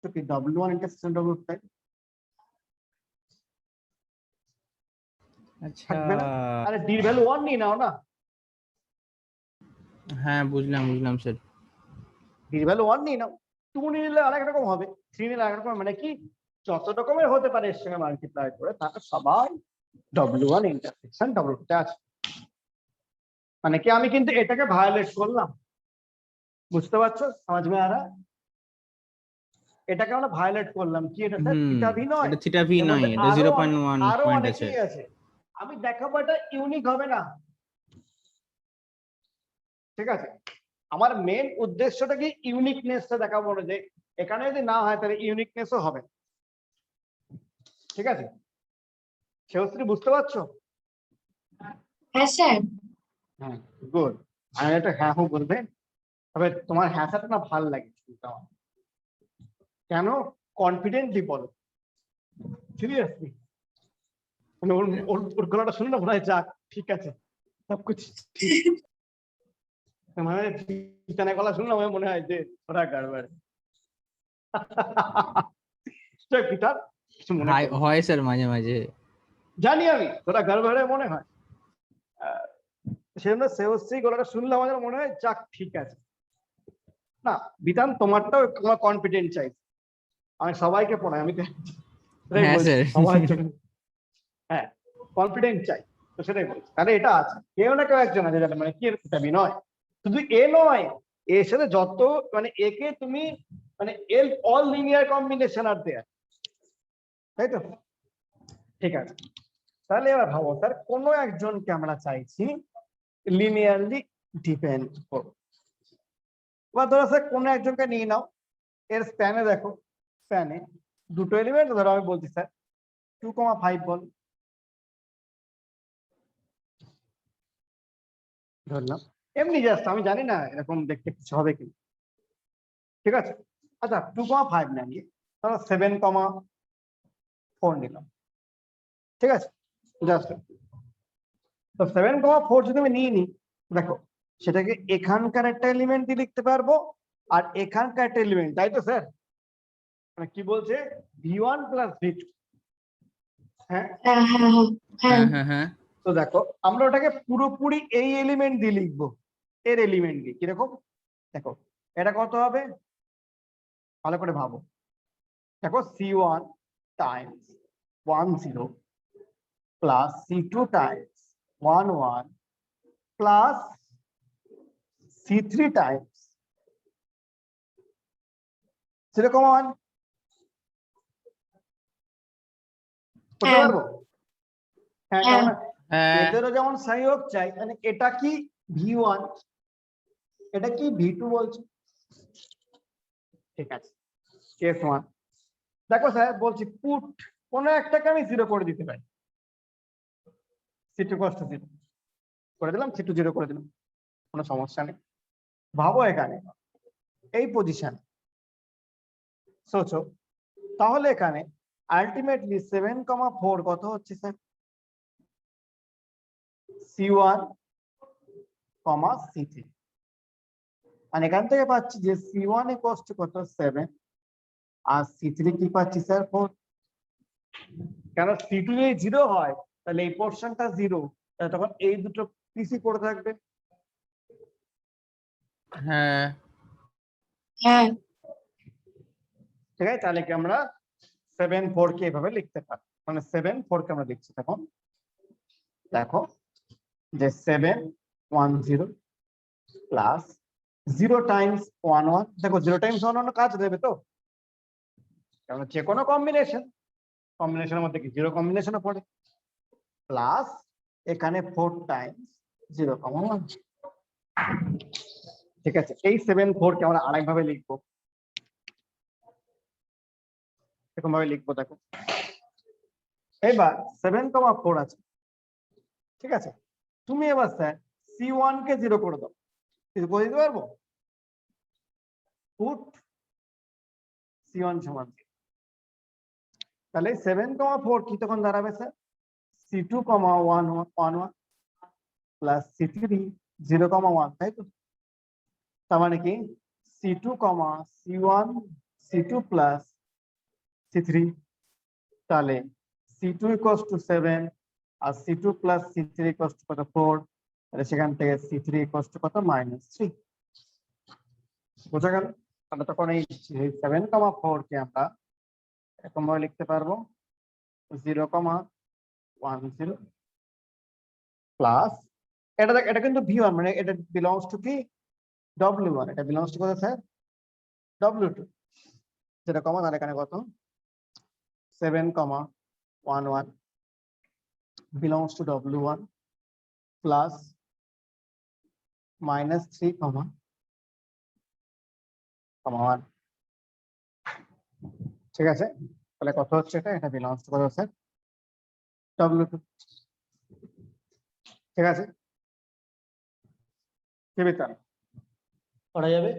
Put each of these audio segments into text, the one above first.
তো কি W1 intersection W2 তাই আচ্ছা থাকবে না? আরে ডি এর ভ্যালু 1 নিয়ে নাও না, হ্যাঁ বুঝলাম স্যার। ডি এর ভ্যালু 1 নিয়ে নাও, 2 নিলে আরেক রকম হবে, 3 নিলে আরেক রকম, মানে কি যত রকমের হতে পারে এর সঙ্গে মাল্টিপ্লাই করে তাকে সবাই W1 ইন্টারসেকশন W2 তে আছে। মানে কি আমি কিন্তু এটাকে ভায়োলেট করলাম, বুঝতে পারছো? সমাজ মে আরা এটাকে আমরা ভায়োলেট করলাম, কি এটা স্যার থিটা ভি নয়, এটা থিটা ভি এর নয়, মধ্যে এটা 0.1 আরো পয়েন্ট আছে। অনেকেই আছে, আমি দেখাবো এটা ইউনিক হবে না, ঠিক আছে? আমার মেন উদ্দেশ্যটা কি ইউনিকনেসটা দেখাবো না, যে এখানে যদি না হয় তাহলে ইউনিকনেসও হবে, ঠিক আছে? সেবশ্রী বুঝতে পারছো? হ্যাঁ স্যার। হ্যাঁ গুড। আমি একটা হ্যাঁ হু বলবে, তবে তোমার হ্যাঁটা না ভালো লাগে শুনতে আমার। কেন? কনফিডেন্টলি বলো, সিরিয়াসলি, মানে ওর গলাটা শুনে না মনে হয় যাক ঠিক আছে সবকিছু ঠিক, মানে বিছানা গলা শুনলে আমার মনে হয় যে ওরা গাড়বাড়। পিটার কিছু মনে করো না। হয় স্যার মাঝে মাঝে। জানি আমি তোরা গাড়বাড়ে মনে হয়, সেজন্য সেবশ্রী গলাটা শুনলে আমাদের মনে হয় যাক ঠিক আছে। না বিধান তোমারটাও তোমার কনফিডেন্ট চাই, আমি সবাইকে পড়াই, আমি হ্যাঁ বলছি স্যার। সবার জন্য, হ্যাঁ কনফিডেন্ট চাই, তো সেটাই বলছি। তাহলে এটা আছে, কেউ না কেউ একজন আছে যাতে, মানে কি আমি নয় শুধু এ নয়, এর সাথে যত মানে একে তুমি মানে এল অল লিনিয়ার কম্বিনেশন আর দেয়ার, তাই তো? ঠিক আছে, তাহলে এবার ভাবো স্যার কোনো একজনকে আমরা চাইছি লিনিয়ারলি ডিপেন্ড করো, বা ধরো স্যার কোনো একজনকে নিয়ে নাও, এর স্প্যানে দেখো, স্প্যানে দুটো এলিমেন্ট ধরো, আমি বলছি স্যার 2,5 বল ধরলাম, এমনি জাস্ট আমি জানি না এরকম দেখতে কিছু হবে কি, ঠিক আছে? আচ্ছা 2,5 না নিয়ে ধরো 7,4 নিলাম, ঠিক আছে? জাস্ট তো 7,4 যদি আমি নিয়ে নিই, দেখো সেটাকে এখানকার একটা এলিমেন্ট দিয়ে লিখতে পারবো আর এখানকার একটা এলিমেন্ট, তাই তো স্যার? মানে কি বলছে V1 প্লাস V2, হ্যাঁ হ্যাঁ হ্যাঁ হ্যাঁ হ্যাঁ হ্যাঁ। তো দেখো আমরা ওটাকে পুরোপুরি এই এলিমেন্ট দিয়ে লিখবো, এর এলিমেন্ট দিয়ে কিরকম, দেখো এটা কত হবে ভালো করে ভাবো, দেখো C1 Times 10 plus C2 Times 11 plus C3 Times 0,1 করতে হ্যাঁ পারবো? হ্যাঁ হ্যাঁ কারণ হ্যাঁ এদেরও যেমন সহায়ক চাই, মানে এটা কি V1 এটা কি V2 বলছে, ঠিক আছে? কেস 1 দেখো স্যার বলছি পুট কোনো একটাকে আমি 0 করে দিতে পারি, C2 কষ্ট 0 করে দিলাম, C2 0 করে দিলাম, কোনো সমস্যা নেই। ভাবো এখানে এই পজিশন সোচো, তাহলে এখানে আলটিমেটলি 7,4 কত হচ্ছে স্যার, C1, C3, মানে এখান থেকে পাচ্ছি যে C1 এ কষ্ট কত 7 আর C3 কি পাচ্ছি স্যার 4, কেন C2 যদি 0 হয় তাহলে এই পোর্শনটা 0, তখন এই দুটো পিসি পড়ে থাকবে, হ্যাঁ হ্যাঁ ঠিক আছে? তাহলে কি আমরা 7,4 কে এভাবে লিখতে পারি, মানে 7,4 কে আমরা লিখছি তখন, দেখো যে 710 প্লাস 0 টাইমস 11, দেখো 0 টাইমস 11 কাজ দেবে তো, কারণ যে কোনো কম্বিনেশনের মধ্যে কি 0 কম্বিনেশনও পড়ে, প্লাস এখানে 4 টাইমস 0,1, ঠিক আছে? এই 7,4 কে আমরা আরেকভাবে লিখবো, এরকম ভাবে লিখবো, দেখো এবার 7,4 আছে, ঠিক আছে? তুমি এবার স্যার C1 কে 0 করে দাও, কিছু করে দিতে পারবো, পুট C1 সমান 0, তাহলে 7,4 কি তখন দাঁড়াবে স্যার C2, 11 প্লাস C3 0,1, তাই তো? তার মানে কি C2, C1 C2 plus C3, তাহলে C2 ইকুয়ালস টু 7 আর C2 plus C3 equals to কত 4, তাহলে সেখান থেকে C3 ইকুয়ালস টু কত -3। বোঝা গেল? তাহলে তখন এই 7,4 কে আমরা এরকম ভাবে লিখতে পারবো 0,10 প্লাস এটা কিন্তু V1, মানে এটা বিলংস টু কি W1, এটা বিলংস টু কত স্যার W2, যেটা কমা, তাহলে এখানে কত 7,11 belongs to W1 plus -3, -1। ঠিক আছে, তাহলে কত হচ্ছে এটা বিলংস টু কত স্যার W2। ঠিক আছে, কি বিতান করা যাবে?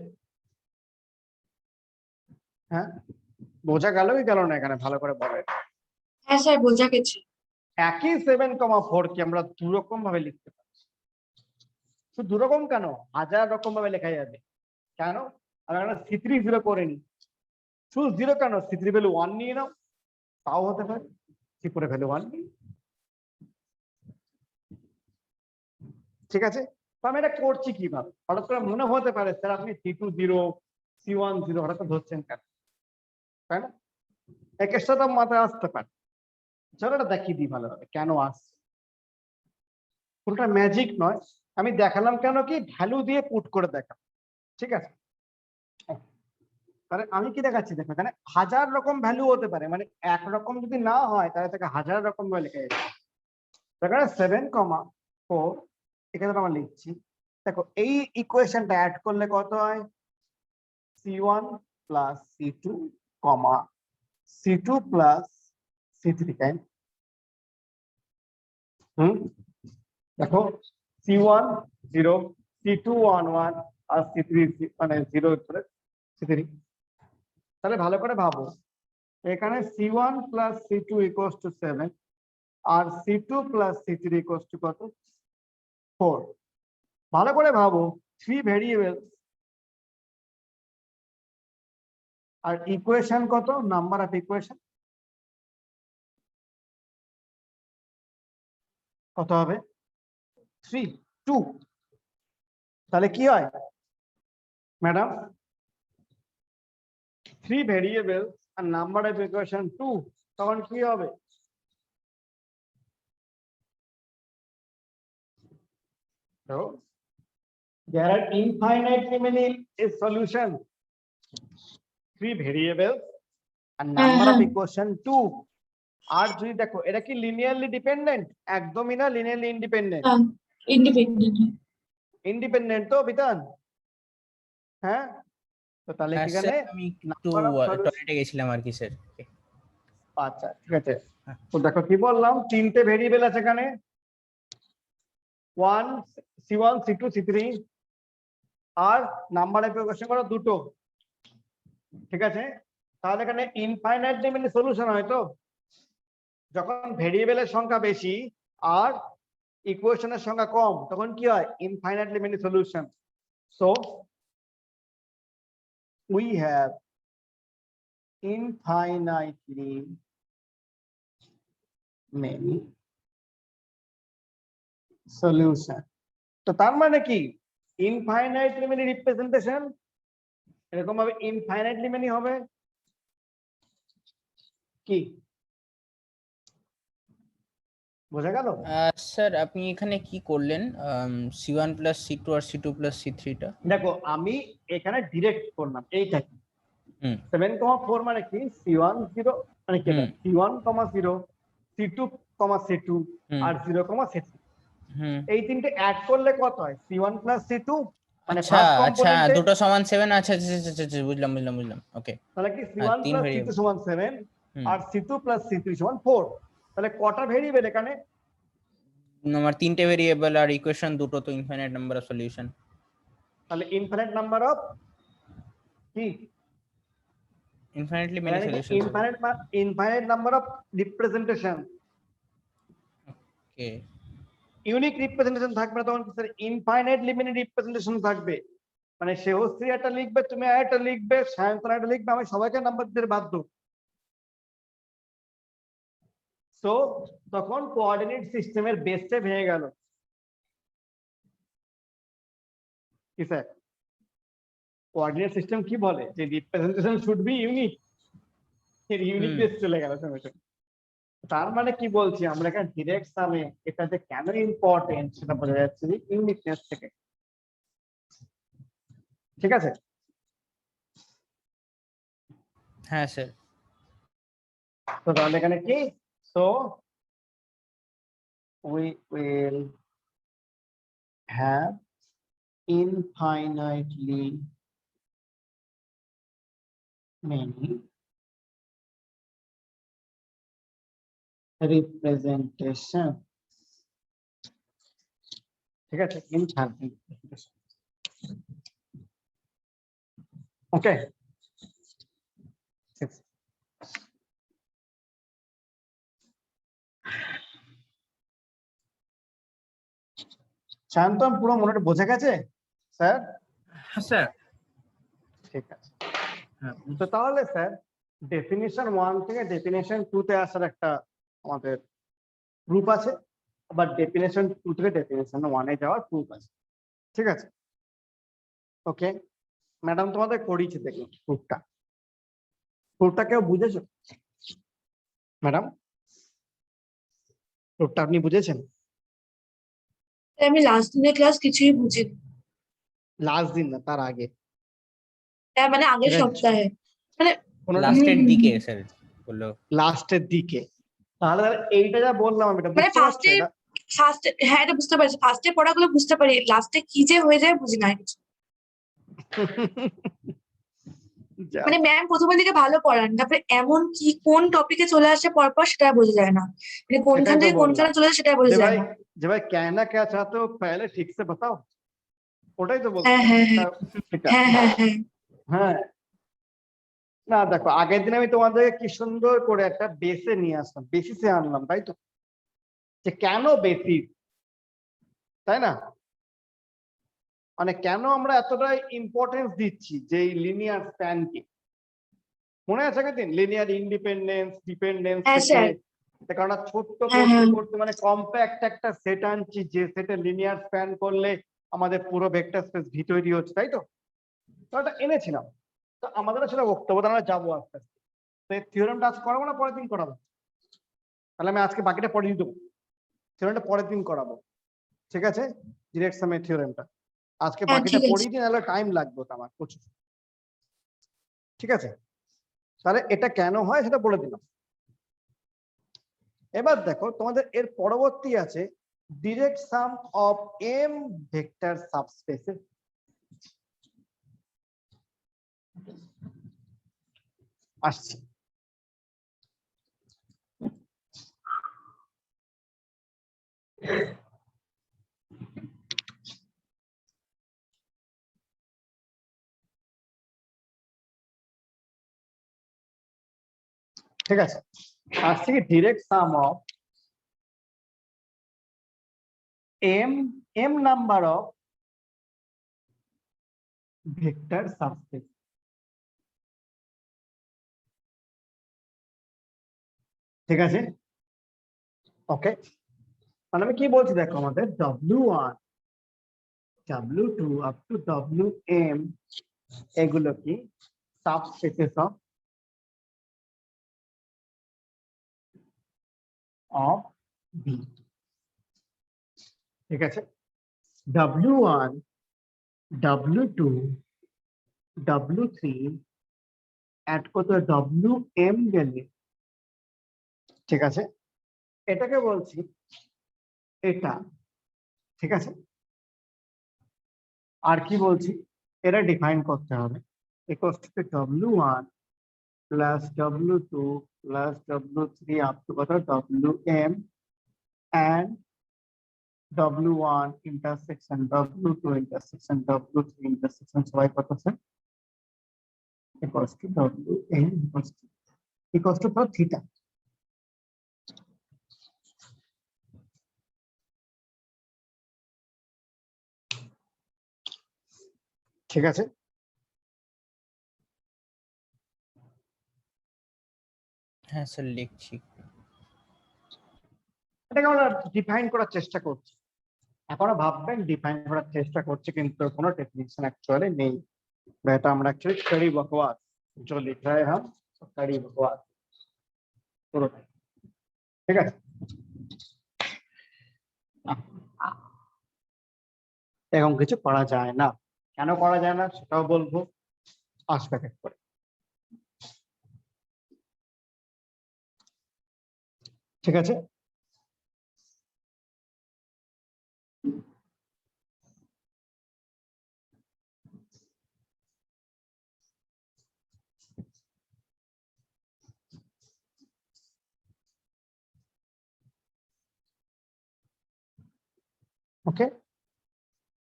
হ্যাঁ, বোঝা গেল কি গেল না এখানে ভালো করে বলেন। হ্যাঁ স্যার বোঝা গেছে। একই 7,4 কে আমরা দুরকম ভাবে লিখতে পারি। তো দুরকম কেন, 1000 রকম ভাবে লেখা যাবে। কেন? আমরা C3 0 করে নি, শুধু 0 কেন, C3 ভ্যালু 1 নিয়ে নাও, তাও হতে পারে। C4 ভ্যালু 1 নিই, ঠিক আছে। তো আমি এটা করছি কিভাবে? হঠাৎ করে মনে হতে পারে স্যার আপনি C2 0 C1 0 হঠাৎ করে ধরছেন কেন, তাই না? এক একটা তো মাথায় আসতে পারে। চলো এটা দেখিয়ে দিই ভালোভাবে কেন আসছে। পুরোটা ম্যাজিক নয়, আমি দেখালাম কেন কি ভ্যালু দিয়ে পুট করে দেখালাম, ঠিক আছে। তাহলে আমি কি দেখাচ্ছি দেখো, এখানে 1000 রকম ভ্যালু হতে পারে, মানে একরকম যদি না হয় তাহলে তাকে 1000 রকম ভাবে লেখা যাবে। এখানে 7,4 এখানে আমরা লিখছি, দেখো এই ইকুয়েশনটা অ্যাড করলে কত হয়, C1 প্লাস C2 কমা C2 প্লাস C3, তাই দেখো C1 0, C2 1 1 আর C3 মানে 0 করে C3। তাহলে ভালো করে ভাবো, এখানে C1 plus C2 equals to 7 আর C2 plus C3 equals to কত 4। ভালো করে ভাবো, 3 ভেরিয়েবল আর ইকুয়েশন কত, নাম্বার অফ ইকুয়েশন কত হবে 3 2। তাহলে কি হয় ম্যাডাম, 3 ভেরিয়েবল আর নাম্বার অফ ইকুয়েশন 2, তখন কি হবে? So there are infinitely many solutions, 3 variables and number of equation 2। আর যদি দেখো এটা কি লিনিয়ারলি ডিপেন্ডেন্ট, একদমই না লিনিয়ারলি ইন্ডিপেন্ডেন্ট। ইন্ডিপেন্ডেন্ট। ইন্ডিপেন্ডেন্ট তো বিতান, হ্যাঁ। তো তাহলে হ্যাঁ এখানে স্যার, আমি একটু টয়লেটে গেছিলাম আর কি স্যার। আচ্ছা ঠিক আছে, তো দেখো কি বললাম, 3টে ভেরিয়েবল আছে এখানে, 1 C1 C2 C3 R number of equation কত 2টো, ঠিক আছে। তাহলে এখানে ইনফাইনাইটলি মেনি সলিউশন হয় তো, যখন ভেরিয়েবলের সংখ্যা বেশি আর ইকুয়েশনের সংখ্যা কম তখন কি হয়, infinitely many solution. So we have infinitely many solution। তো তার মানে কি, ইনফাইনাইটলি মেনি রিপ্রেজেন্টেশন এরকম ভাবে ইনফাইনাইটলি মেনি হবে কি, বোঝা গেল? স্যার আপনি এখানে কি করলেন, C1 প্লাস C2 আর C2 প্লাস C3 টা? দেখো আমি এখানে ডিরেক্ট করলাম এইটা কি, হুম 7,4 মানে কি C1 0 মানে কি C1,0 C2, C2 হুম আর 0, C3, হুম এই তিনটে অ্যাড করলে কত হয় C1 প্লাস C2, মানে আচ্ছা ফার্স্ট আচ্ছা, কম্পোনেন্টে। দুটো সমান 7, আচ্ছা আচ্ছা আচ্ছা আচ্ছা, বুঝলাম বুঝলাম বুঝলাম, ওকে। তাহলে কি হ্যাঁ, C1 তিন প্লাস C2 ভেরিয়েবল। সমান 7 হুম, আর C2 প্লাস C3 সমান 4। তাহলে কটা ভেরিয়েবল এখানে, আমার তিনটে ভেরিয়েবল আর ইকুয়েশন দুটো, তো ইনফাইনাইট নাম্বার অফ সলিউশন। তাহলে ইনফিনিট নাম্বার অফ কি, infinitely many solution. Infinite number of representation, okay, unique representation থাকবে না তখন কি স্যার, ইনফাইনাইটলি মেনি রিপ্রেজেন্টেশন থাকবে। মানে সেহশ্রী একটা লিখবে, তুমি একটা লিখবে, সায়ন্তন একটা লিখবে, আমি সবাইকে নাম্বার দিতে বাধ্য। তো তখন কোঅর্ডিনেট সিস্টেমের বেসটা ভেঙে গেল। কি স্যার, কোঅর্ডিনেট সিস্টেম কি বলে যে রিপ্রেজেন্টেশন শুড বি ইউনিক, এর ইউনিকনেস চলে গেল সঙ্গে সঙ্গে। তার মানে কি বলছি আমরা এখানে ডিরেক্ট সামে এটা যে কেন ইম্পর্টেন্ট সেটা বোঝা যাচ্ছে যে ইউনিকনেস থেকে। ঠিক আছে, হ্যাঁ স্যার। তো তাহলে এখানে কি, so we will have infinitely many representation, ঠিক আছে, infinite representation, ওকে। শান্তন পুরো মনে বোঝা গেছে স্যার? হ্যাঁ স্যার। ঠিক আছে, হ্যাঁ তো তাহলে স্যার ডেফিনিশন 1 থেকে ডেফিনিশন 2 তে আসার একটা আমাদের প্রুফ আছে, আবার ডেফিনিশন 2 থেকে ডেফিনিশন 1 এ যাওয়ার প্রুফ আছে। ঠিক আছে, ওকে ম্যাডাম তোমাদের করিয়েছে দেখুন প্রুফটা। প্রুফটা কেউ বুঝেছো ম্যাডাম? প্রুফটা আপনি বুঝেছেন? আমি লাস্ট দিনের ক্লাস কিছুই বুঝিনি। লাস্ট দিন না, তার আগে হ্যাঁ মানে আগের এটা সপ্তাহে মানে লাস্টের হুম, দিকে হুম। স্যার বললো। লাস্টের দিকে, তাহলে এইটা যা বললাম আমি এটা মানে বুঝতে পারছো এটা? ফার্স্টে হ্যাঁ এটা বুঝতে পারছি, ফার্স্টে পড়াগুলো বুঝতে পারি, লাস্টে কি যে হয়ে যায় বুঝি না কিছু। যা, মানে ম্যাম প্রথমের দিকে ভালো পড়ান, তারপরে এমন কি কোন টপিকে চলে আসে পরপর সেটা বোঝা যায় না, মানে কোনখান সেটাই তো থেকে বললাম কোনখানে চলে আসে সেটা বোঝা যে যায় ভাই, না। যে ভাই कहना क्या चाहते हो पहले ठीक से बताओ, ওটাই তো হ্যাঁ বলছিলাম হ্যাঁ হ্যাঁ সেটা। হ্যাঁ হ্যাঁ হ্যাঁ হ্যাঁ, না দেখো আগের দিন আমি তোমাদেরকে কি সুন্দর করে একটা বেসে নিয়ে আসলাম, বেসিসে আনলাম, তাই তো? যে কেন বেসিস, তাই না? মানে কেন আমরা এতটা ইম্পর্টেন্স দিচ্ছি যে এই লিনিয়ার স্প্যানকে? মনে আছে আগের দিন লিনিয়ার ইন্ডিপেন্ডেন্স ডিপেন্ডেন্স হ্যাঁ থেকে, স্যার কারণ ছোট্ট হ্যাঁ করতে হ্যাঁ করতে মানে কম্প্যাক্ট একটা সেট আনছি, যে সেটে লিনিয়ার স্প্যান করলে আমাদের পুরো ভেক্টর স্পেস ভি তৈরি হচ্ছে, তাই তো? তো এটা এনেছিলাম। তো আমাদের আসলে বক্তব্য আমরা যাবো আস্তে আস্তে। তো এই থিওরেমটা আজ করাবো না পরের দিন করাবো? তাহলে আমি আজকে বাকিটা পড়ে দিতে, থিওরেমটা পরের দিন করাবো, ঠিক আছে? ডিরেক্ট সামের থিওরেমটা আজকে হ্যাঁ বাকিটা ঠিক আছে। পড়িয়ে দিন, তাহলে টাইম লাগবে তো আমার প্রচুর। ঠিক আছে, তাহলে এটা কেন হয় সেটা বলে দিলাম। এবার দেখো তোমাদের এর পরবর্তী আছে direct sum of M vector subspaces. আসছে, ঠিক আছে, আসছে কি direct sum of M, M number of vector subspace. ঠিক আছে, ওকে, মানে আমি কি বলছি দেখো, আমাদের W1 W2 up to Wm এগুলো কি সাবস্পেসেস অফ বি। ঠিক আছে, W1 W2 W3 অ্যাড করতে Wm গেলে, ঠিক আছে, এটাকে বলছি এটা। ঠিক আছে, আর কি বলছি, এটা ডিফাইন করতে হবে equals to W1 plus W2 plus W3 up to কত Wm and W1 intersection W2 intersection W3 intersection সবাই কত আছে equals to Wm equals to theta। ঠিক আছে? হ্যাঁ স্যার লিখছি। এটাকে আমরা ডিফাইন করার চেষ্টা করছি। এখনো ভাববেন ডিফাইন করার চেষ্টা করছি, কিন্তু কোনো টেকনিশন অ্যাকচুয়ালি নেই। এটা আমরা অ্যাকচুয়ালি कड़ी बकवास जो लिख रहे हैं हम, कड़ी बकवास পুরোটাই। ঠিক আছে? এরকম কিছু করা যায় না। কেন করা যায় না সেটাও বলবো, আসবে এক করে। ঠিক আছে? ওকে,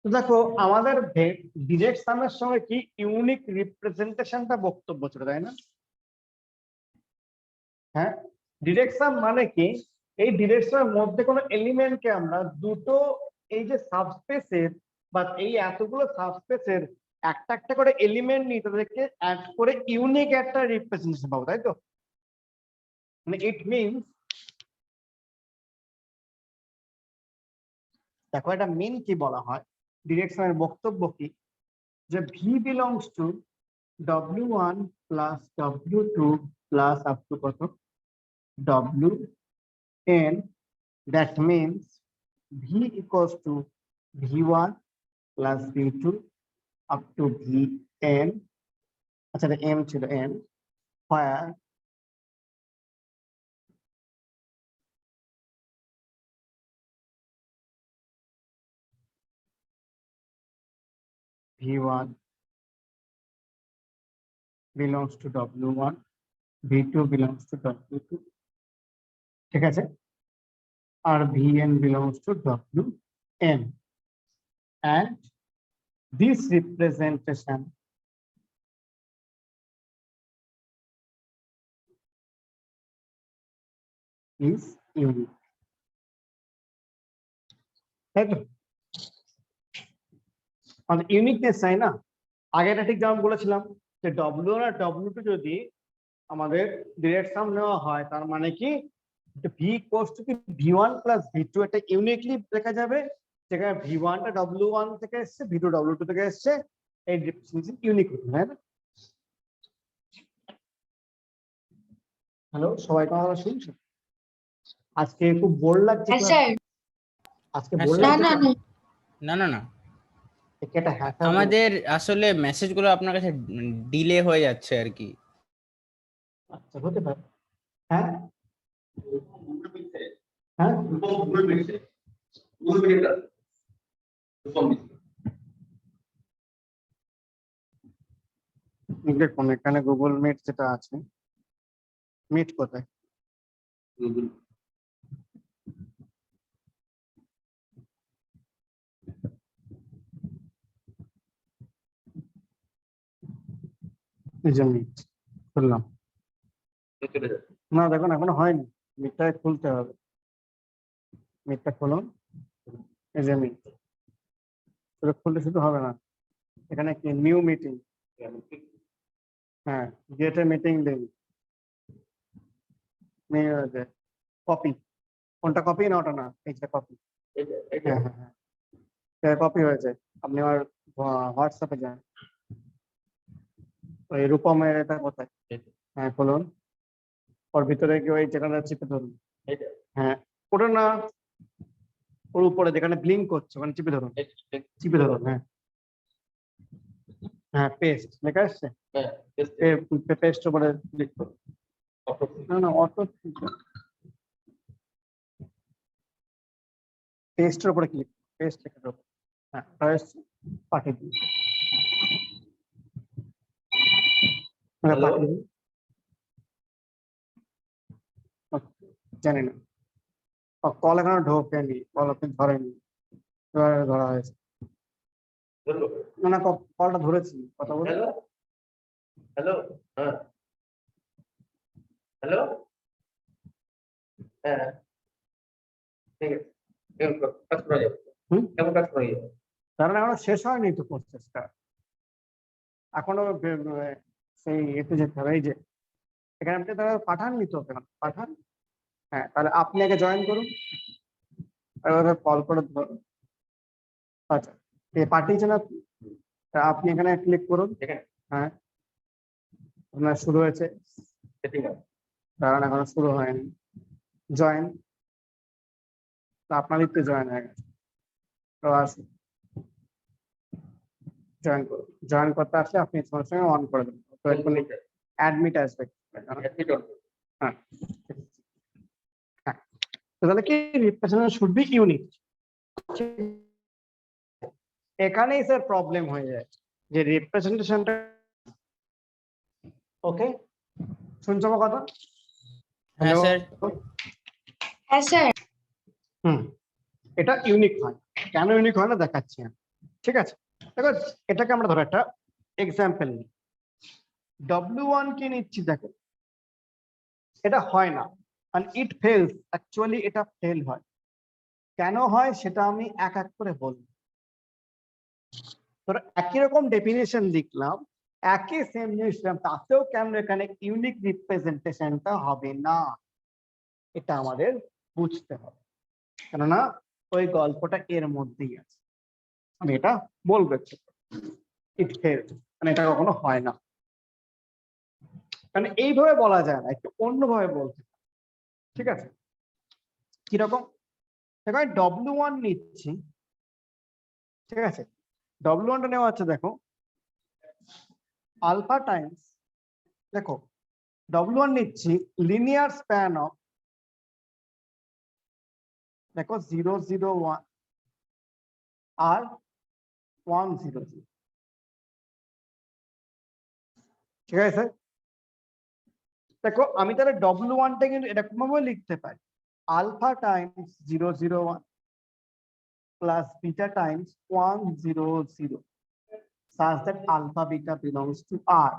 তো দেখো আমাদের ডিরেক্ট সামের সঙ্গে কি ইউনিক রিপ্রেজেন্টেশনটা বক্তব্য ছিল, তাই না? হ্যাঁ, ডিরেক্ট সাম মানে কি, এই ডিরেক্ট সামের মধ্যে কোনো এলিমেন্টকে আমরা দুটো এই যে সাবস্পেসের বা এই এতগুলো সাবস্পেসের একটা একটা করে এলিমেন্ট নিয়ে তাদেরকে অ্যাড করে ইউনিক একটা রিপ্রেজেন্টেশন পাবো, তাই তো? মানে ইট মিনস, দেখো এটা মেন কি বলা হয়, ডিরেকশনের বক্তব্য কি, যে V belongs to W1 plus W2 plus up to কত Wn, that means V equals to V1 plus V2 up to Vn, আচ্ছা m ছিল n, where V1 belongs to W1, V2 belongs to W2, ঠিক আছে? আর Vn belongs to Wn, and this representation is unique, তাই তো? মানে uniqueness চাই না, আগেটা ঠিক যেমন বলেছিলাম যে W1 আর W2 যদি আমাদের ডিরেক্ট সাম নেওয়া হয়, তার মানে কি ভি ইকুয়ালস টু কি V1 প্লাস V2, এটা ইউনিকলি দেখা যাবে, যেখানে V1 টা W1 থেকে এসেছে, V2 W2 থেকে এসেছে, এই রিপ্রেজেন্টেশন ইউনিক হতে, তাই না? হ্যালো, সবাই কথা শুনছো? আজকে খুব বোর লাগছে হ্যাঁ ক্লাস, স্যার। আজকে হ্যাঁ, বোর স্যার। না লাগছে না না, না এটা? হ্যাঁ হ্যাঁ, আমাদের আসলে মেসেজগুলো আপনার কাছে ডিলে হয়ে যাচ্ছে আর কি। আচ্ছা হতে পারে। হ্যাঁ হ্যাঁ, দেখুন এখানে গুগল মিট যেটা আছে, মিট কোথায়? এই যে মিট খুললাম, না দেখুন এখনো হয়নি, মিটটা খুলতে হবে, মিটটা খুলুন, এই যে মিট, শুধু খুললে শুধু হবে না, এখানে কি নিউ মিটিং, হ্যাঁ গেট এ মিটিং লিঙ্ক, কপি, কোনটা কপি না ওটা না, এইটা কপি, হ্যাঁ হ্যাঁ হ্যাঁ কপি হয়েছে, আপনি আমার হোয়াটসঅ্যাপে যান, ওই রূপমের এটা কোথায়, হ্যাঁ খুলুন, ওর ভিতরে কি ওই যেখানে চিপে ধরুন, হ্যাঁ ওটা না, ওর উপরে যেখানে ব্লিঙ্ক করছে ওখানে চিপে ধরুন, চিপে ধরুন, হ্যাঁ হ্যাঁ পেস্ট লেখা আসছে, পেস্ট উপরে ক্লিক করুন, না না অটো, পেস্টের উপরে ক্লিক, পেস্ট লেখা দেবো, হ্যাঁ পাঠিয়ে দিন, পাঠিয়ে দিন, জানি না, কল এখনো ঢোকেনি, কল আপনি ধরেনি, এবারে ধরা হয়েছে, না না কলটা ধরেছি, কথা বলে, হ্যালো, হ্যাঁ হ্যালো, হ্যাঁ ঠিক আছে, কেমন কাজ করা যাবে, হুম, কেমন কাজ করা যাবে? কারণ এখনো শেষ হয়নি তো প্রসেসটা, এখনো সেই এতে যেতে হবে, এই যে এখানে আপনি তাহলে পাঠাননি তো, পাঠান। হ্যাঁ, তাহলে আপনি আগে জয়েন করুন, এবার কল করে ধরুন। আচ্ছা, পাঠিয়েছেন আপনি, তা আপনি এখানে ক্লিক করুন। এখানে হ্যাঁ, আপনার শুরু হয়েছে, setting up। কারণ এখনো শুরু হয়নি। জয়েন, তো আপনারই তো জয়েন হয়ে গেছে, তো আসুন জয়েন করুন। জয়েন করতে আসলে আপনি সঙ্গে সঙ্গে অন করে দেবেন, তো এক্ষুনি অ্যাডমিট আসবে। Admit on। হ্যাঁ, হ্যাঁ, তো তাহলে কি রিপ্রেজেন্টেশন শুড বি ইউনিক। এখানেই স্যার প্রবলেম হয়ে যায় যে রিপ্রেজেন্টেশনটা, ওকে শুনছো আমার কথা? হ্যাঁ Hello? স্যার। হ্যাঁ স্যার। হুম, এটা ইউনিক হয়, কেন ইউনিক হয় না দেখাচ্ছি আমি। ঠিক আছে, দেখো এটাকে আমরা ধরো একটা এক্সাম্পল নিই, W1 কে নিচ্ছি, দেখো এটা হয় না, and it fails, অ্যাকচুয়ালি এটা ফেল হয়। কেন হয় সেটা আমি এক এক করে বলবো। ধরো একই রকম ডেফিনেশন লিখলাম, একই সেম জিনিস লিখলাম, তাতেও কেন এখানে ইউনিক রিপ্রেজেন্টেশনটা হবে না, এটা আমাদের বুঝতে হবে, কেননা ওই গল্পটা এর মধ্যেই আছে। আমি এটা বলবো একটু, ইট ফেল, মানে এটা কখনো হয় না, মানে এইভাবে বলা যায় না, একটু অন্যভাবে বলতে হয়। ঠিক আছে, কিরকম? দেখো আমি W1 নিচ্ছি, ঠিক আছে, W1 টা নেওয়া হচ্ছে, দেখো আলফা টাইমস, দেখো W1 নিচ্ছি লিনিয়ার স্প্যান অফ, দেখো 0 0 1 আর 1 0 0, ঠিক আছে। দেখো আমি তাহলে W1 টা কিন্তু এরকম ভাবে লিখতে পারি, alpha times 0 0 1 plus beta times 1 0 0, such that alpha beta belongs to R.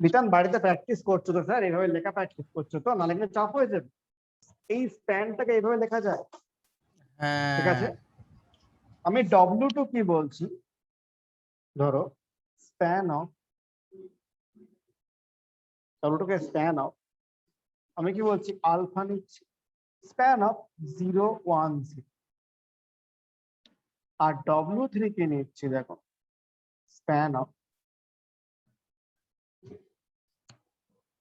বিতান বাড়িতে প্র্যাকটিস করছো তো স্যার, এইভাবে লেখা প্র্যাকটিস করছো তো, না লিখলে চাপ হয়ে যাবে। এই স্প্যানটাকে এইভাবে লেখা যায়, ঠিক আছে। হ্যাঁ আমি W2 কি বলছি, ধরো span of, W2 K span of, আমি কি বলছি আলফা নিচ্ছি, স্প্যান অফ 0 1 0, আর W3 কে নিচ্ছি, দেখো স্প্যান অফ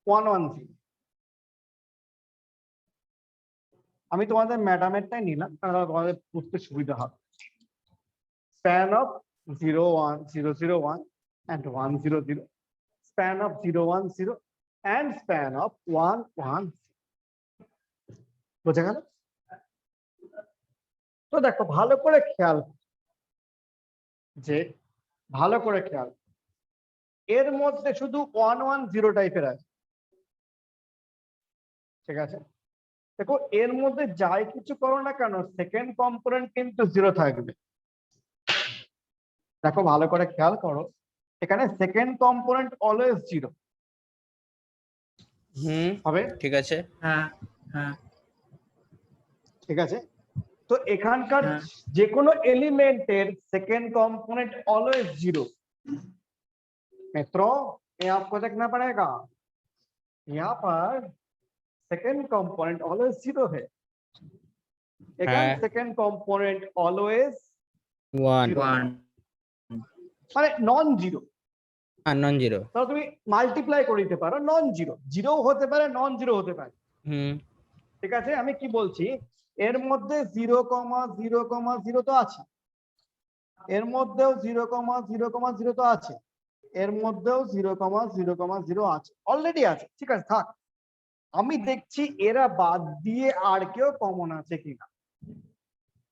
1 1 0। আমি তোমাদের ম্যাডামেরটাই নিলাম, কারণ তোমাদের বুঝতে সুবিধা হবে। Span of 0 1 0 0 1 and 1 0 0, span of 0 1 0 and span of 1 1 0, বোঝা গেল? তো দেখো ভালো করে খেয়াল, যে ভালো করে খেয়াল, এর মধ্যে শুধু 1 1 0 টাইপের আছে, ঠিক আছে। দেখো এর মধ্যে যাই কিছু করো না কেন, সেকেন্ড কম্পোনেন্ট কিন্তু 0 থাকবে। দেখো ভালো করে খেয়াল করো, এখানে সেকেন্ড কম্পোনেন্ট অলওয়েজ 0 হুম হবে, ঠিক আছে। হ্যাঁ হ্যাঁ ঠিক আছে। তো এখানকার হ্যাঁ। যে কোনো এলিমেंटेर सेकंड कंपोनेंट ऑलवेज 0। मित्रों ये आपको देखना पड़ेगा, यहाँ पर सेकंड कंपोनेंट ऑलवेज 0 है, এখানে সেকেন্ড কম্পোনেন্ট অলওয়েজ 1 ওয়ান মানে নন জিরো। আর নন জিরো। তাহলে তুমি মাল্টিপ্লাই করে দিতে পারো, নন জিরো, জিরো হতে পারে, নন জিরো হতে পারে, হুম ঠিক আছে। আমি কি বলছি, এর মধ্যে 0 0 0 তো আছে, এর মধ্যেও 0 0 0 তো আছে, এর মধ্যেও 0 0 0 আছে, অলরেডি আছে, ঠিক আছে থাক। আমি দেখছি এরা বাদ দিয়ে আর কেউ কমন আছে কিনা,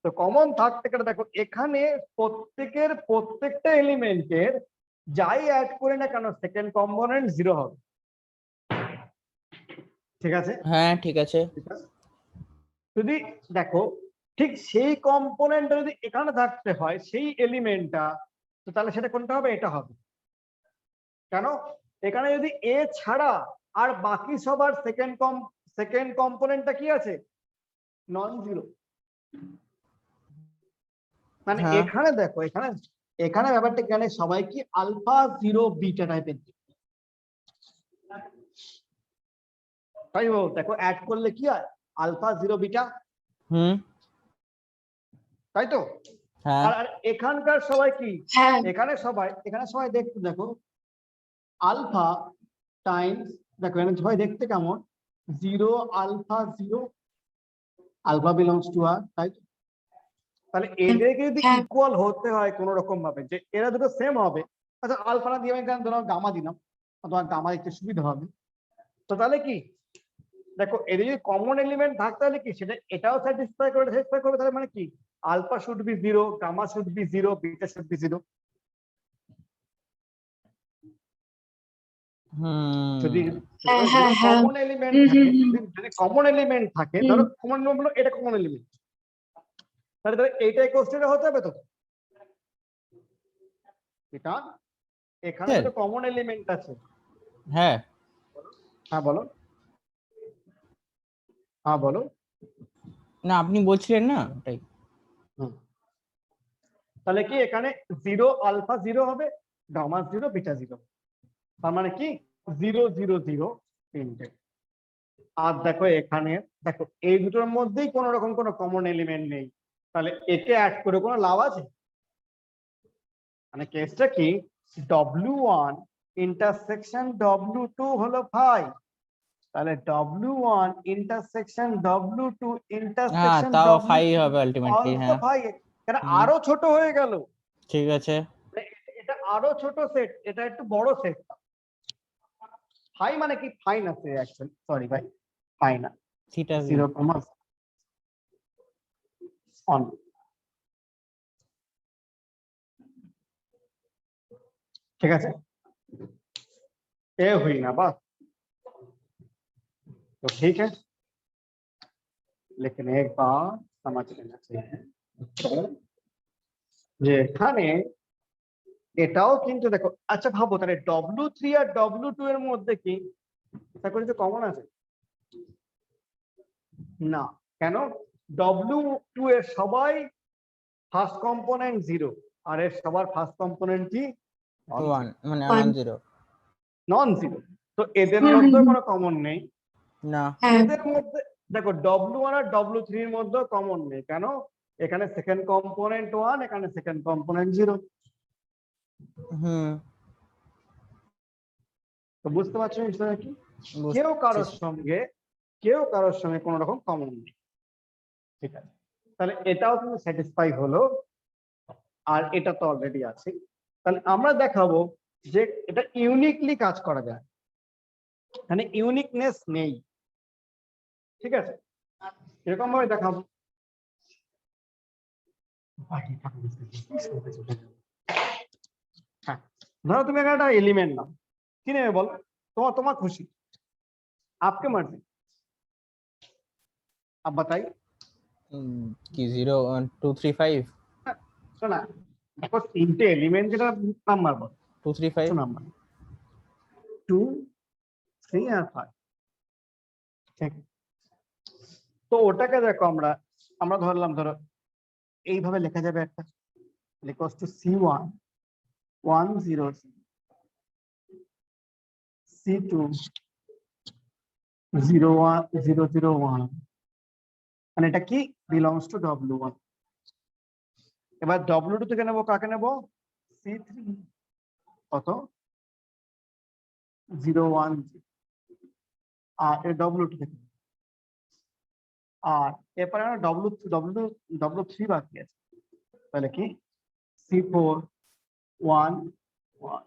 তো কমন থাকতে গেলে দেখো এখানে প্রত্যেকের প্রত্যেকটা এলিমেন্টের যাই অ্যাড করে না কেন সেকেন্ড কম্পোনেন্ট 0 হবে, ঠিক আছে। হ্যাঁ ঠিক আছে। যদি দেখো ঠিক সেই কম্পোনেন্টটা যদি এখানে থাকতে হয়, সেই এলিমেন্টটা, তো তাহলে সেটা কোনটা হবে, এটা হবে। কেন, এখানে যদি এ ছাড়া আর বাকি সবার সেকেন্ড কম্পোনেন্টটা কি আছে, নন জিরো। মানে হ্যাঁ। এখানে দেখো, এখানে এখানে ব্যাপারটা এখানে সবাই কি আলফা জিরো বিটা টাইপের, তাই বল দেখো অ্যাড করলে কি হয় আলফা জিরো বিটা, হুম। তাই তো। হ্যাঁ। আর এখানকার সবাই কি, হ্যাঁ এখানে সবাই দেখতে দেখো আলফা টাইমস, দেখো এখানে সবাই দেখতে কেমন zero alpha zero, alpha belongs to R, তাই তো। তাহলে এদেরকে যদি হ্যাঁ। ইকুয়াল হতে হয় কোন রকম ভাবে যে এরা দুটো সেম হবে, আচ্ছা আলফা না দিয়ে আমি এখানে ধরো গামা দিলাম, তোমার গামা দিতে সুবিধা হবে। তো তাহলে কি দেখো এদের যদি কমন এলিমেন্ট থাকতে হলে কি সেটা এটাও স্যাটিসফাই করবে, তাহলে মানে কি alpha should be zero, gamma should be zero, beta should be zero. যদি হ্যাঁ হ্যাঁ হ্যাঁ কমন এলিমেন্ট হুম, থাকে, হুম, যদি কমন এলিমেন্ট থাকে, হুম। ধরো কমন হলো এটা কমন এলিমেন্ট, তাহলে এইটাই কোশ্চেনে হতে হবে তো, এটা এখানে হ্যাঁ। তো কমন এলিমেন্ট আছে। হ্যাঁ। হ্যাঁ বলো, হ্যাঁ বলো। না আপনি বলছিলেন না ওটাই। হুম। তাহলে কি এখানে জিরো আলফা জিরো হবে, গামা জিরো, বিটা জিরো, তার মানে কি জিরো জিরো জিরো তিনটে। আর দেখো এখানে দেখো এই দুটোর মধ্যেই কোন রকম কোনো কমন এলিমেন্ট নেই, তাহলে একে অ্যাড করে কোনো লাভ আছে? মানে কেসটা কি W1 ইন্টারসেকশন W2 হলো 5, তাহলে W1 ইন্টারসেকশন W2 হ্যাঁ ইন্টারসেকশন তাও W2 ফাই হবে আলটিমেটলি। অলসো হ্যাঁ। 5, কেন হুম, আরো ছোট হয়ে গেল, ঠিক আছে। এটা আরো ছোট সেট, এটা একটু বড় সেট। ফাই মানে কি ফাইন আছে অ্যাকচুয়ালি, সরি ভাই ফাই না, থিটা ভি। 0,1 ठीक है, ये हुई ना बात, तो ठीक है, लेकिन एक बात समझ लेना चाहिए যে এখানে এটাও কিন্তু দেখো, আচ্ছা ভাবো তাহলে W3 আর W2 এর মধ্যে কি কিছু কমন আছে? না, কেন? W2 এর সবাই ফার্স্ট কম্পোনেন্ট 0, আর এর সবার ফার্স্ট কম্পোনেন্ট কি 1 মানে One. 1 0। নন জিরো, তো এদের হুম, মধ্যে হুম, কোনো কমন নেই। না। হ্যাঁ এদের মধ্যে দেখো W1 আর W3 এর মধ্যে কমন নেই, কেন? এখানে সেকেন্ড কম্পোনেন্ট 1, এখানে সেকেন্ড কম্পোনেন্ট 0। হুম। তো বুঝতে পারছো বিষয়টা কি? বুঝছি। কেউ কারোর সঙ্গে কোনো রকম কমন নেই, ঠিক আছে। তাহলে এটাও কিন্তু স্যাটিসফাই হলো, আর এটা তো অলরেডি আছে। তাহলে আমরা দেখাবো যে এটা ইউনিকলি কাজ করা যায়, মানে ইউনিকনেস নেই, ঠিক আছে। এরকম ভাবে দেখাবো। হ্যাঁ, ধরো তুমি এখানে একটা এলিমেন্ট নাও, কি নেবে বলো, তোমার খুশি, आपके मर्जी, आप बताइए। কি 0 1 2 3 5 শোনা দেখো তিনটে এলিমেন্ট, যেটা নাম্বার বল, 2 3 5। নাম্বার 2 3 আর 5, ঠিক। তো ওটাকে দেখো আমরা আমরা ধরলাম, ধরো এইভাবে লেখা যাবে একটা, লিখস টু C1 1 0 C2 0 1 0 0 1, মানে এটা কি বিলংস টু W1। এবার W2 থেকে নেবো কাকে নেবো, C3 কত 0 1, আর এর W2 থেকে, আর এরপরে আমরা W3 বাকি আছে, তাহলে কি C4 1 1,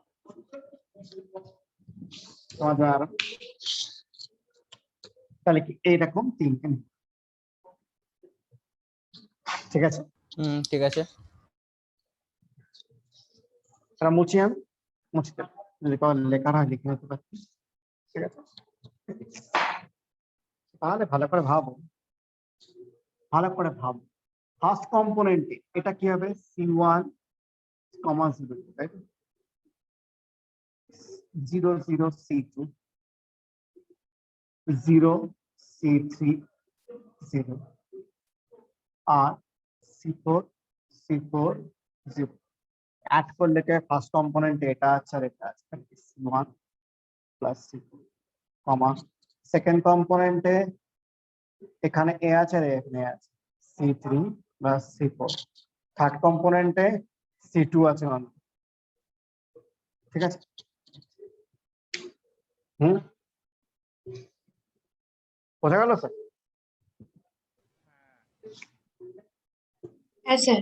তাহলে কি এইরকম তিনটে, ঠিক আছে। ঠিক আছে। তারা মুছি আমি মুছি দেব, যদি কারো লেখার হয় লিখে নিতে পারছি, ঠিক আছে। তাহলে ভালো করে ভাবো, ফার্স্ট কম্পোনেন্টে এটা কি হবে C1 কমা 0, তাই তো 0 0 C2 0 C3 0, আর C4 0। অ্যাড করলে ফার্স্ট কম্পোনেন্ট এটা আছে আর এটা আছে C1 প্লাস C2 কমা সেকেন্ড কম্পোনেন্টে এখানে এ আছে আর এখানে আছে C3 plus C4 third কম্পোনেন্টে C2 আছে মানে ঠিক আছে বোঝা গেল স্যার হ্যাঁ স্যার।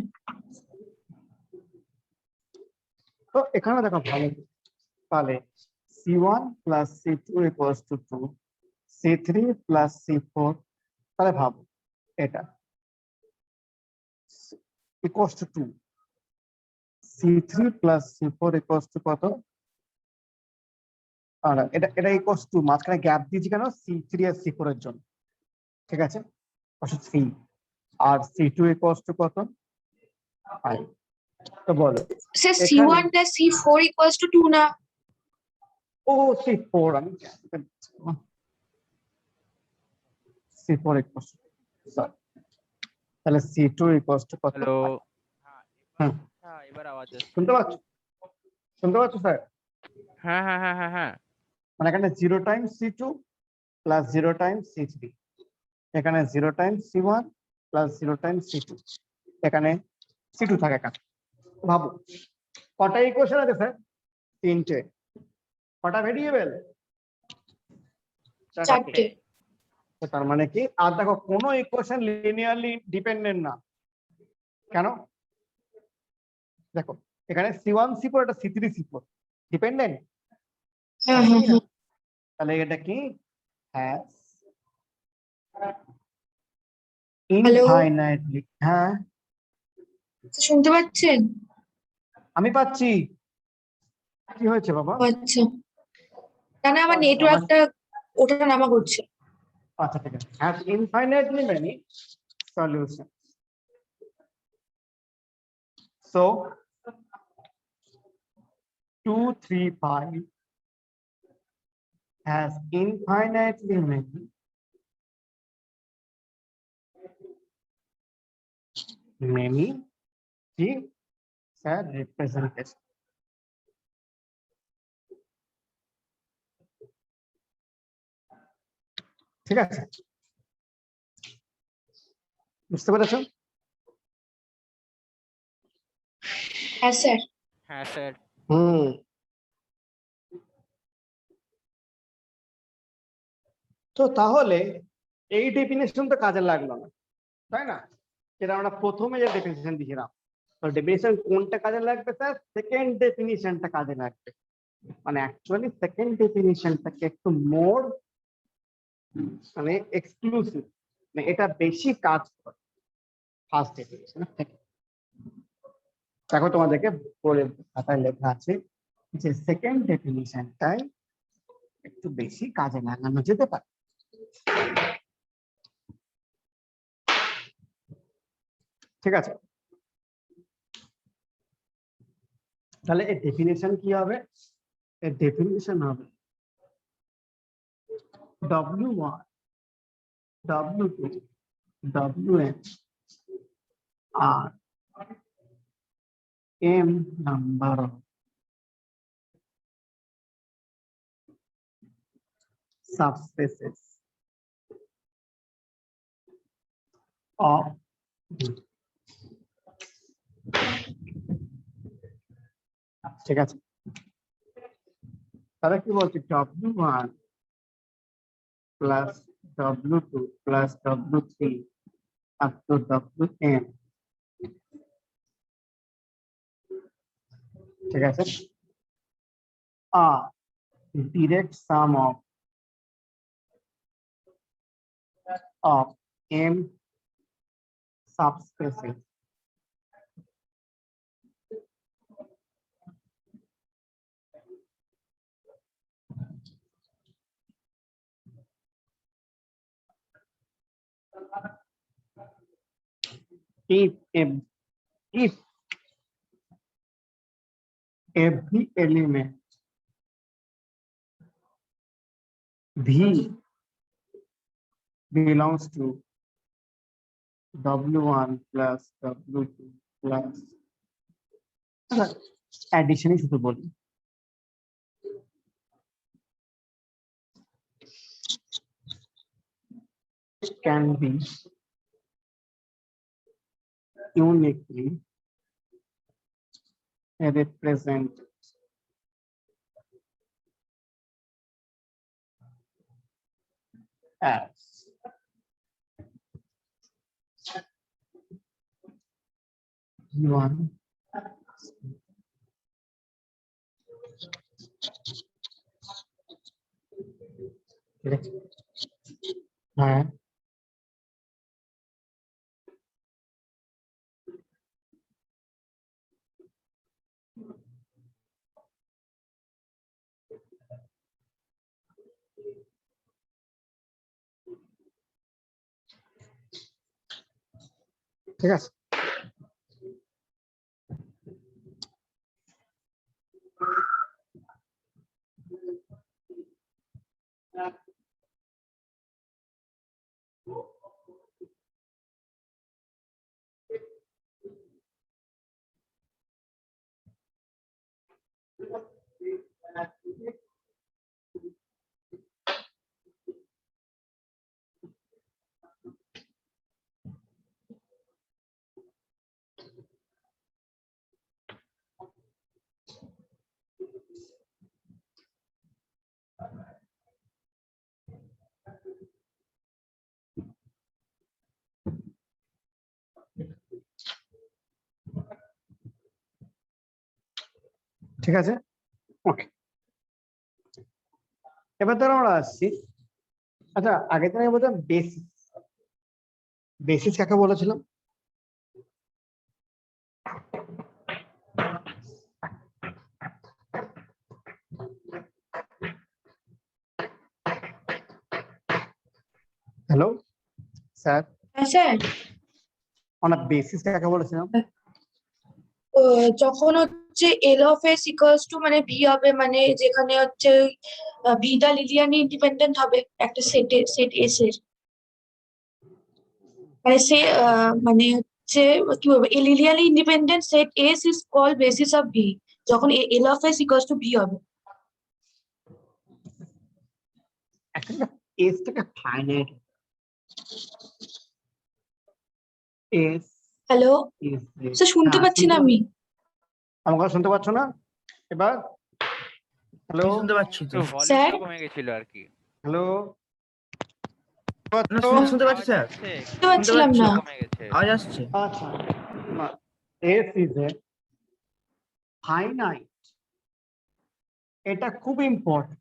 তো এখানে দেখো ভালো তাহলে C1 plus C2 equals two 2 C3 plus C4 তাহলে ভাবো এটা equals to 2 C3 plus C4 equals to কত আর এটা ইকুয়ালস টু মাঝখানে গ্যাপ দিয়েছি কেন C3 আর C4 এর জন্য ঠিক আছে 3 আর C2 ইকুয়ালস টু কত 5 তো বলো স্যার এখানে- C1 plus C4 equals to 2 না? ও C4 আমি C4 ইকুয়ালস টু তাহলে C2 ইকুয়ালস টু কত হ্যালো। হুম। হ্যাঁ, এবার আওয়াজ আসছে। শুনতে পাচ্ছ স্যার হ্যাঁ হ্যাঁ হ্যাঁ হ্যাঁ হ্যাঁ মানে এখানে 0 Times C2 plus 0 Times C3 এখানে 0 Times C1 plus 0 Times C2 এখানে C2 থাকে এখানে ভাবো কটা ইকুয়েশন আছে স্যার তিনটে কটা ভেরিয়েবল চারটে। তার মানে কি আর দেখো কোনো ইকুয়েশন লিনিয়ারলি ডিপেন্ডেন্ট না কেন দেখো এখানে C1 C4 এটা C3 C4 ডিপেন্ডেন্ট হ্যাঁ হ্যাঁ হ্যাঁ। তাহলে এটা কি হ্যাজ Hello? ইনফাইনাইটলি হ্যাঁ শুনতে পাচ্ছেন? আমি পাচ্ছি কি হয়েছে বাবা ও আচ্ছা, না না আমার আচ্ছা, নেটওয়ার্কটা ওঠা নামা করছে। আচ্ছা ঠিক আছে has infinitely many solution so 2 3 5 has infinitely many কি স্যার রিপ্রেজেন্টেশন ঠিক আছে বুঝতে পেরেছো হ্যাঁ স্যার। হ্যাঁ স্যার। তো তাহলে এই ডেফিনেশন তো কাজে লাগলো না তাই না যেটা আমরা প্রথমে যে ডেফিনেশন দিয়েছিলাম তো ডেফিনেশন কোনটা কাজে লাগবে স্যার সেকেন্ড ডেফিনিশনটা কাজে লাগবে মানে অ্যাকচুয়ালি সেকেন্ড ডেফিনিশনটাকে একটু মোর মানে এক্সক্লুসিভ মানে এটা বেশি কাজ করে ফার্স্ট ডেফিনিশন থেকে দেখো তোমাদেরকে বলে খাতায় লেখা আছে যে সেকেন্ড ডেফিনিশনটাই একটু বেশি কাজে লাগানো যেতে পারে ঠিক আছে তাহলে এর ডেফিনিশন কি হবে এর ডেফিনিশন হবে W1 W2 Wn are m number of subspaces of ঠিক আছে তাহলে কি বলছি W1 plus W2 plus W3 up to Wn ঠিক আছে direct sum of m subspaces if every element V belongs to W1 plus W2 plus অ্যাডিশনই শুধু বলি। Can be uniquely represented as one হ্যাঁ ঠিক আছে। ঠিক আছে, ওকে। এবার ধরো আমরা আসছি, আচ্ছা আগে তো আমি বলতাম বেসিস। বেসিস কাকে বলেছিলাম? হ্যালো স্যার, হ্যাঁ স্যার, আমরা বেসিস কাকে বলেছিলাম? যখন হচ্ছে এল অফ এস ইকুয়ালস টু মানে ভি হবে, মানে যেখানে হচ্ছে ভিটা লিনিয়ারলি ইন্ডিপেন্ডেন্ট হবে একটা সেট এস এর, মানে সে মানে হচ্ছে কি বলবো, a linearly independent set S is called basis of V, যখন L of S equals to V হবে। একটা এসটাকে finite S hello is sir, শুনতে পাচ্ছি না আমি। আমার কথা শুনতে পাচ্ছ না এবার? হ্যালো শুনতে পাচ্ছি তো। একটু স্যার? ভলিউমটা কমে গেছিল আর কি। হ্যালো, না, শুনতে পাচ্ছি আওয়াজ স্যার, আসছে, শুনতে পাচ্ছিলাম পাচ্ছি। না। কমে গেছে। আওয়াজ আসছে। আচ্ছা, এস ইজ এ ফাইনাইট, এটা খুব ইম্পর্টেন্ট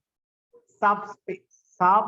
সাবস্পেস, সাব